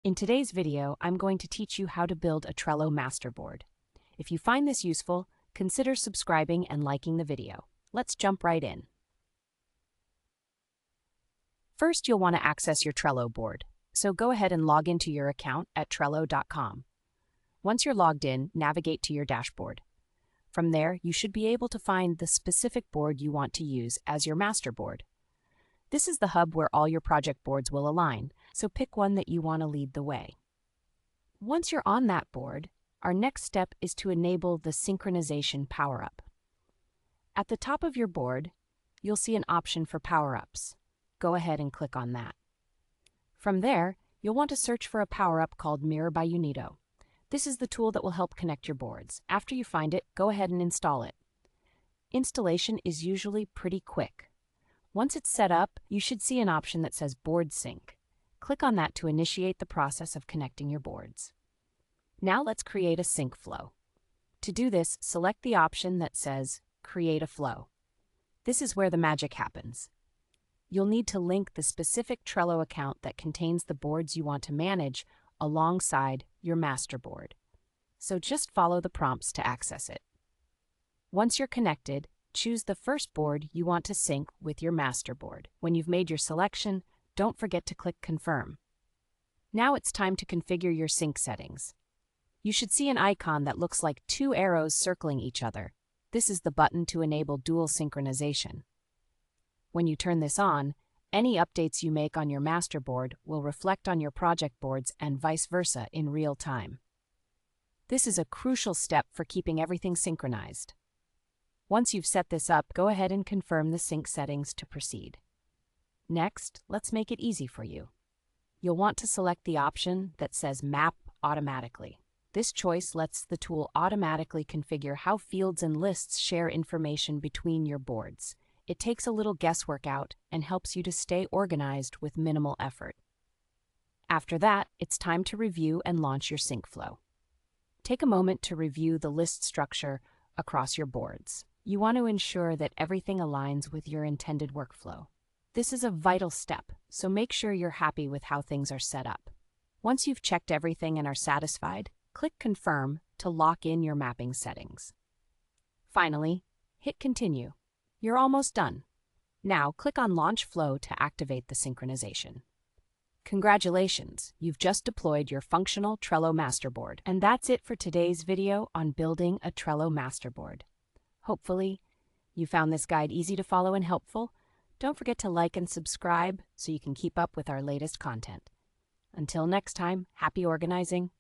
In today's video, I'm going to teach you how to build a Trello masterboard. If you find this useful, consider subscribing and liking the video. Let's jump right in. First, you'll want to access your Trello board, so go ahead and log into your account at Trello.com. Once you're logged in, navigate to your dashboard. From there, you should be able to find the specific board you want to use as your masterboard. This is the hub where all your project boards will align, so pick one that you want to lead the way. Once you're on that board, our next step is to enable the synchronization power-up. At the top of your board, you'll see an option for power-ups. Go ahead and click on that. From there, you'll want to search for a power-up called Mirror by Unito. This is the tool that will help connect your boards. After you find it, go ahead and install it. Installation is usually pretty quick. Once it's set up, you should see an option that says Board Sync. Click on that to initiate the process of connecting your boards. Now let's create a sync flow. To do this, select the option that says Create a Flow. This is where the magic happens. You'll need to link the specific Trello account that contains the boards you want to manage alongside your master board. So just follow the prompts to access it. Once you're connected, choose the first board you want to sync with your master board. When you've made your selection, don't forget to click Confirm. Now it's time to configure your sync settings. You should see an icon that looks like two arrows circling each other. This is the button to enable dual synchronization. When you turn this on, any updates you make on your master board will reflect on your project boards and vice versa in real time. This is a crucial step for keeping everything synchronized. Once you've set this up, go ahead and confirm the sync settings to proceed. Next, let's make it easy for you. You'll want to select the option that says Map Automatically. This choice lets the tool automatically configure how fields and lists share information between your boards. It takes a little guesswork out and helps you to stay organized with minimal effort. After that, it's time to review and launch your sync flow. Take a moment to review the list structure across your boards. You want to ensure that everything aligns with your intended workflow. This is a vital step, so make sure you're happy with how things are set up. Once you've checked everything and are satisfied, click Confirm to lock in your mapping settings. Finally, hit Continue. You're almost done. Now, click on Launch Flow to activate the synchronization. Congratulations, you've just deployed your functional Trello masterboard. And that's it for today's video on building a Trello masterboard. Hopefully, you found this guide easy to follow and helpful. Don't forget to like and subscribe so you can keep up with our latest content. Until next time, happy organizing.